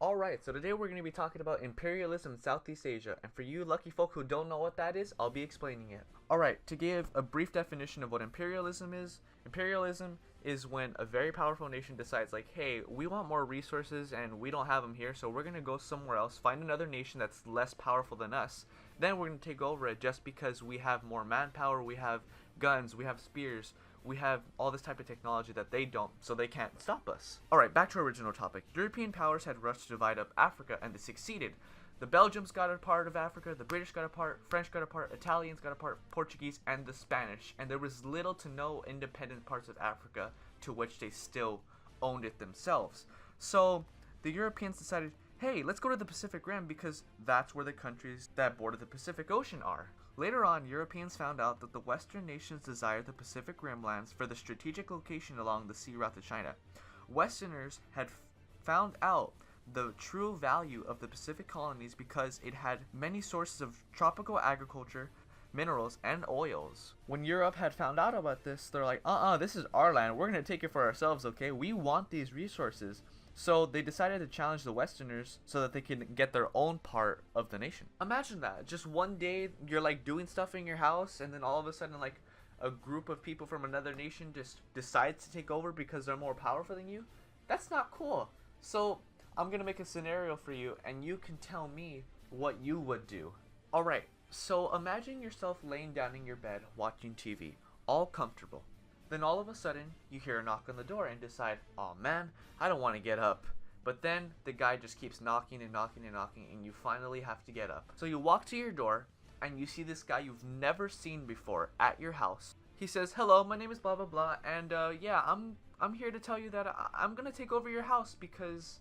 Alright, so today we're going to be talking about imperialism in Southeast Asia, and for you lucky folk who don't know what that is, I'll be explaining it. Alright, to give a brief definition of what imperialism is when a very powerful nation decides like, hey, we want more resources and we don't have them here, so we're going to go somewhere else, find another nation that's less powerful than us, then we're going to take over it just because we have more manpower, we have guns, we have spears, we have all this type of technology that they don't, so they can't stop us. Alright, back to our original topic. European powers had rushed to divide up Africa, and they succeeded. The Belgians got a part of Africa, the British got a part, French got a part, Italians got a part, Portuguese, and the Spanish, and there was little to no independent parts of Africa to which they still owned it themselves. So the Europeans decided, hey, let's go to the Pacific Rim because that's where the countries that border the Pacific Ocean are. Later on, Europeans found out that the Western nations desired the Pacific Rim lands for the strategic location along the sea route to China. Westerners had found out the true value of the Pacific colonies because it had many sources of tropical agriculture, minerals, and oils. When Europe had found out about this, they're like, this is our land, we're going to take it for ourselves, okay? We want these resources. So they decided to challenge the Westerners so that they can get their own part of the nation. Imagine that. Just one day you're like doing stuff in your house and then all of a sudden like a group of people from another nation just decides to take over because they're more powerful than you. That's not cool. So I'm going to make a scenario for you and you can tell me what you would do. Alright, so imagine yourself laying down in your bed watching TV, all comfortable. Then all of a sudden, you hear a knock on the door and decide, oh man, I don't want to get up. But then the guy just keeps knocking and knocking and knocking and you finally have to get up. So you walk to your door and you see this guy you've never seen before at your house. He says, hello, my name is blah blah blah, and yeah, I'm here to tell you that I'm gonna take over your house because,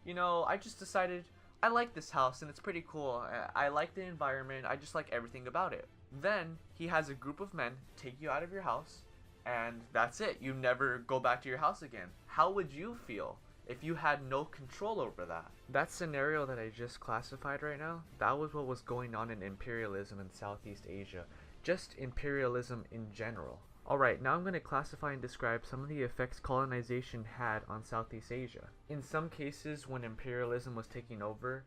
you know, I just decided I like this house and it's pretty cool. I like the environment, I just like everything about it. Then he has a group of men take you out of your house, and that's it. You never go back to your house again. How would you feel if you had no control over that? That scenario that I just classified right now, that was what was going on in imperialism in Southeast Asia. Just imperialism in general. Alright, now I'm going to classify and describe some of the effects colonization had on Southeast Asia. In some cases, when imperialism was taking over,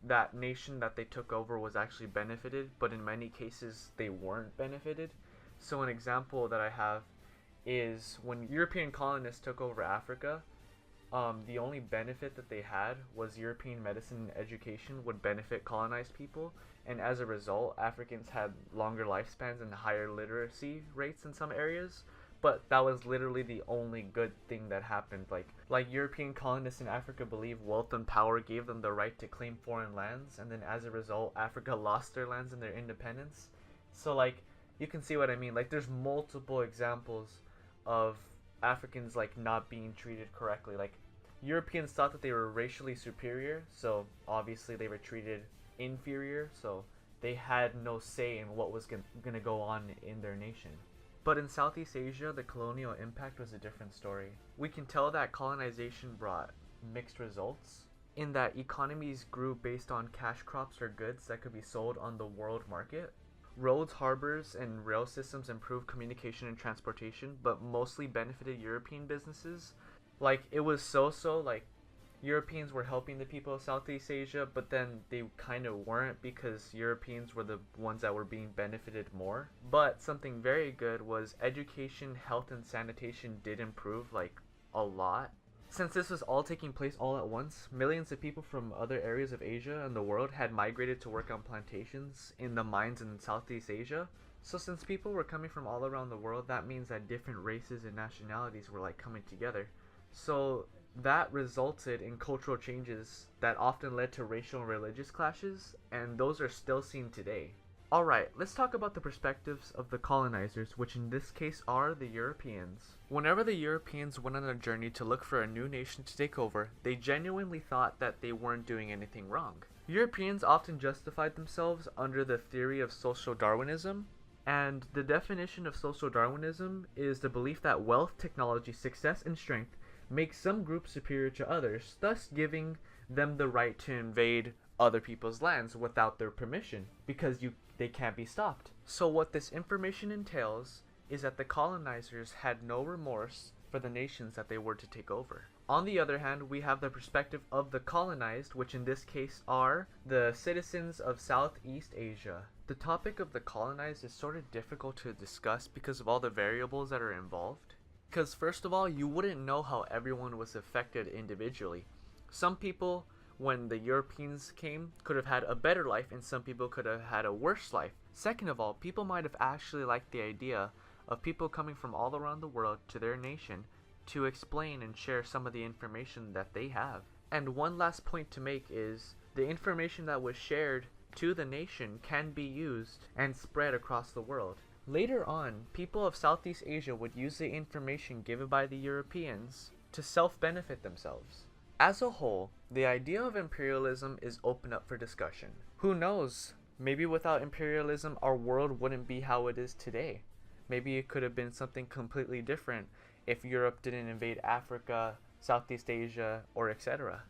that nation that they took over was actually benefited, but in many cases they weren't benefited. So an example that I have is when European colonists took over Africa, the only benefit that they had was European medicine and education would benefit colonized people, and as a result, Africans had longer lifespans and higher literacy rates in some areas, but that was literally the only good thing that happened. Like European colonists in Africa believe wealth and power gave them the right to claim foreign lands, and then as a result, Africa lost their lands and their independence. So like, you can see what I mean. Like, there's multiple examples of Africans like not being treated correctly. Like, Europeans thought that they were racially superior, so obviously they were treated inferior, so they had no say in what was gonna go on in their nation. But in Southeast Asia, the colonial impact was a different story. We can tell that colonization brought mixed results, in that economies grew based on cash crops or goods that could be sold on the world market. Roads, harbors, and rail systems improved communication and transportation, but mostly benefited European businesses. Like, it was so-so, like, Europeans were helping the people of Southeast Asia, but then they kind of weren't because Europeans were the ones that were being benefited more. But something very good was education, health, and sanitation did improve, like, a lot. Since this was all taking place all at once, millions of people from other areas of Asia and the world had migrated to work on plantations in the mines in Southeast Asia. So since people were coming from all around the world, that means that different races and nationalities were like coming together. So that resulted in cultural changes that often led to racial and religious clashes, and those are still seen today. Alright, let's talk about the perspectives of the colonizers, which in this case are the Europeans. Whenever the Europeans went on a journey to look for a new nation to take over, they genuinely thought that they weren't doing anything wrong. Europeans often justified themselves under the theory of social Darwinism, and the definition of social Darwinism is the belief that wealth, technology, success, and strength make some groups superior to others, thus giving them the right to invade other people's lands without their permission, because they can't be stopped. So what this information entails is that the colonizers had no remorse for the nations that they were to take over. On the other hand, we have the perspective of the colonized, which in this case are the citizens of Southeast Asia. The topic of the colonized is sort of difficult to discuss because of all the variables that are involved. Because first of all, you wouldn't know how everyone was affected individually. Some people, when the Europeans came, could have had a better life, and some people could have had a worse life. Second of all, people might have actually liked the idea of people coming from all around the world to their nation to explain and share some of the information that they have. And one last point to make is the information that was shared to the nation can be used and spread across the world. Later on, people of Southeast Asia would use the information given by the Europeans to self-benefit themselves. As a whole, the idea of imperialism is open up for discussion. Who knows? Maybe without imperialism, our world wouldn't be how it is today. Maybe it could have been something completely different if Europe didn't invade Africa, Southeast Asia, or etc.